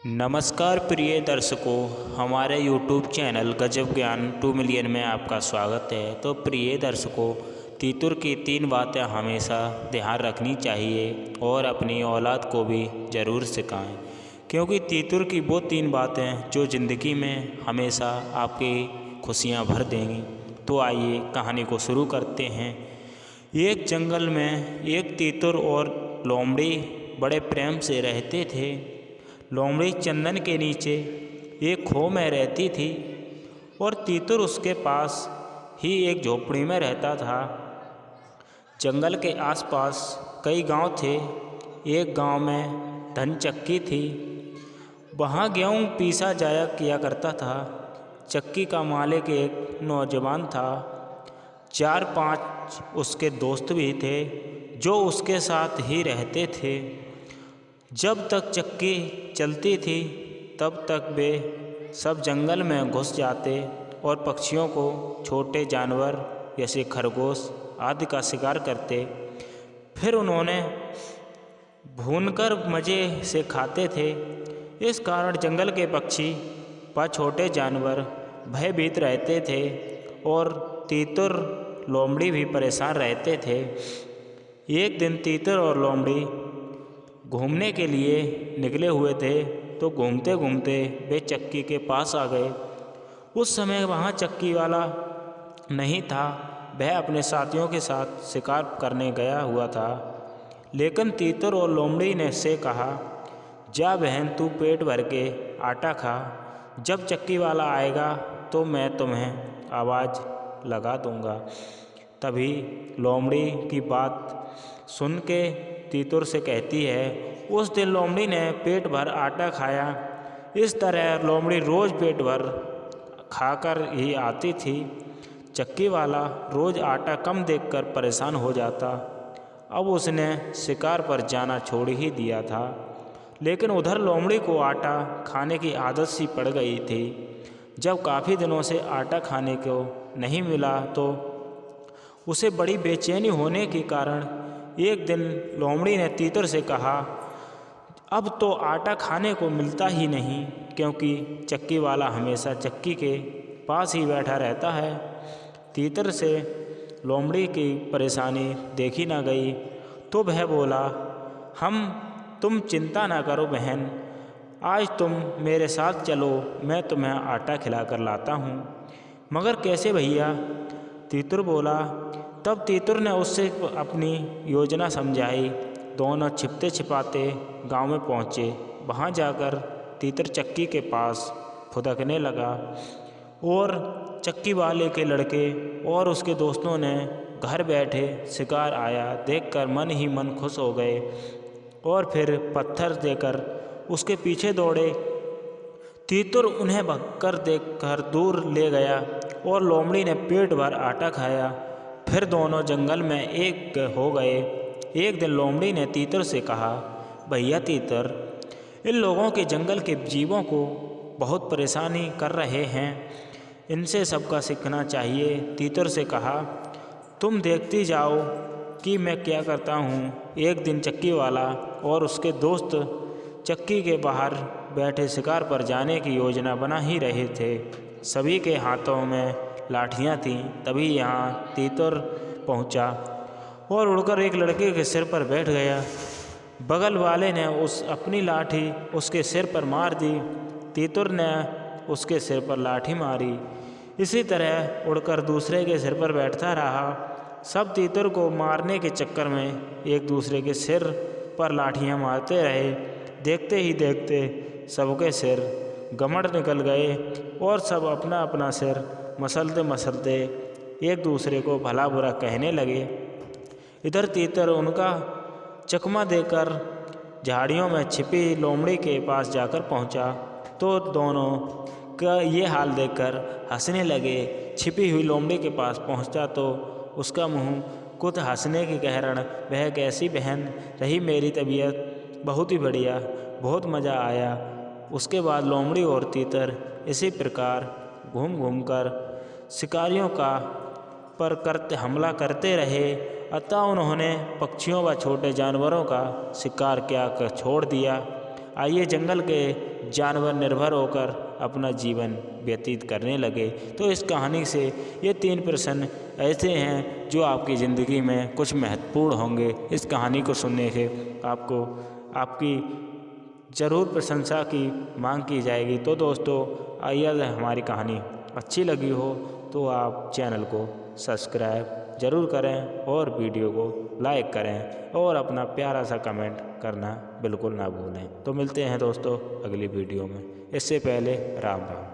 नमस्कार प्रिय दर्शकों, हमारे YouTube चैनल गजब ज्ञान 2 मिलियन में आपका स्वागत है। तो प्रिय दर्शकों, तीतुर की 3 बातें हमेशा ध्यान रखनी चाहिए और अपनी औलाद को भी ज़रूर सिखाएं, क्योंकि तीतुर की वो 3 बातें जो ज़िंदगी में हमेशा आपकी खुशियां भर देंगी। तो आइए कहानी को शुरू करते हैं। एक जंगल में एक तीतुर और लोमड़ी बड़े प्रेम से रहते थे। लोमड़ी चंदन के नीचे एक खो में रहती थी और तीतुर उसके पास ही एक झोपड़ी में रहता था। जंगल के आसपास कई गांव थे। एक गांव में धन चक्की थी। वहां गेहूं पीसा जाया किया करता था। चक्की का मालिक एक नौजवान था। 4-5 उसके दोस्त भी थे जो उसके साथ ही रहते थे। जब तक चक्की चलती थी तब तक वे सब जंगल में घुस जाते और पक्षियों को, छोटे जानवर जैसे खरगोश आदि का शिकार करते। फिर उन्होंने भूनकर मज़े से खाते थे। इस कारण जंगल के पक्षी व छोटे जानवर भयभीत रहते थे और तीतुर लोमड़ी भी परेशान रहते थे। एक दिन तीतुर और लोमड़ी घूमने के लिए निकले हुए थे, तो घूमते घूमते वे चक्की के पास आ गए। उस समय वहाँ चक्की वाला नहीं था। वह अपने साथियों के साथ शिकार करने गया हुआ था। लेकिन तीतुर और लोमड़ी ने से कहा, जा बहन, तू पेट भर के आटा खा। जब चक्की वाला आएगा तो मैं तुम्हें आवाज़ लगा दूंगा। तभी लोमड़ी की बात सुन के तीतुर से कहती है, उस दिन लोमड़ी ने पेट भर आटा खाया। इस तरह लोमड़ी रोज़ पेट भर खाकर ही आती थी। चक्की वाला रोज़ आटा कम देखकर परेशान हो जाता। अब उसने शिकार पर जाना छोड़ ही दिया था। लेकिन उधर लोमड़ी को आटा खाने की आदत सी पड़ गई थी। जब काफ़ी दिनों से आटा खाने को नहीं मिला तो उसे बड़ी बेचैनी होने के कारण एक दिन लोमड़ी ने तीतुर से कहा, अब तो आटा खाने को मिलता ही नहीं, क्योंकि चक्की वाला हमेशा चक्की के पास ही बैठा रहता है। तीतुर से लोमड़ी की परेशानी देखी ना गई तो वह बोला, तुम चिंता ना करो बहन, आज तुम मेरे साथ चलो, मैं तुम्हें आटा खिलाकर लाता हूँ। मगर कैसे भैया? तीतुर बोला। तब तीतुर ने उससे अपनी योजना समझाई। दोनों छिपते छिपाते गांव में पहुँचे। वहां जाकर तीतुर चक्की के पास फुदकने लगा और चक्की वाले के लड़के और उसके दोस्तों ने घर बैठे शिकार आया देखकर मन ही मन खुश हो गए और फिर पत्थर देकर उसके पीछे दौड़े। तीतुर उन्हें भगकर देखकर दूर ले गया और लोमड़ी ने पेट भर आटा खाया। फिर दोनों जंगल में एक हो गए। एक दिन लोमड़ी ने तीतुर से कहा, भैया तीतुर, इन लोगों के जंगल के जीवों को बहुत परेशानी कर रहे हैं, इनसे सबका सीखना चाहिए। तीतुर से कहा, तुम देखती जाओ कि मैं क्या करता हूँ। एक दिन चक्की वाला और उसके दोस्त चक्की के बाहर बैठे शिकार पर जाने की योजना बना ही रहे थे। सभी के हाथों में लाठियाँ थीं। तभी यहाँ तीतुर पहुँचा और उड़कर एक लड़के के सिर पर बैठ गया। बगल वाले ने अपनी लाठी उसके सिर पर मार दी। तीतुर ने उसके सिर पर लाठी मारी। इसी तरह उड़कर दूसरे के सिर पर बैठता रहा। सब तीतुर को मारने के चक्कर में एक दूसरे के सिर पर लाठियाँ मारते रहे। देखते ही देखते सबके सिर गमड़ निकल गए और सब अपना अपना सिर मसलते मसलते एक दूसरे को भला बुरा कहने लगे। इधर तीतुर उनका चकमा देकर झाड़ियों में छिपी लोमड़ी के पास जाकर पहुंचा तो दोनों का ये हाल देखकर हंसने लगे। छिपी हुई लोमड़ी के पास पहुंचा तो उसका मुंह कुछ हंसने के कारण, वह कैसी बहन रही मेरी तबीयत? बहुत ही बढ़िया, बहुत मज़ा आया। उसके बाद लोमड़ी और तीतुर इसी प्रकार घूम घूम कर शिकारियों पर हमला करते रहे। अतः उन्होंने पक्षियों व छोटे जानवरों का शिकार क्या कर छोड़ दिया। आइए जंगल के जानवर निर्भर होकर अपना जीवन व्यतीत करने लगे। तो इस कहानी से ये 3 प्रश्न ऐसे हैं जो आपकी ज़िंदगी में कुछ महत्वपूर्ण होंगे। इस कहानी को सुनने से आपको आपकी ज़रूर प्रशंसा की मांग की जाएगी। तो दोस्तों, आइए हमारी कहानी अच्छी लगी हो तो आप चैनल को सब्सक्राइब ज़रूर करें और वीडियो को लाइक करें और अपना प्यारा सा कमेंट करना बिल्कुल ना भूलें। तो मिलते हैं दोस्तों अगली वीडियो में। इससे पहले राम राम।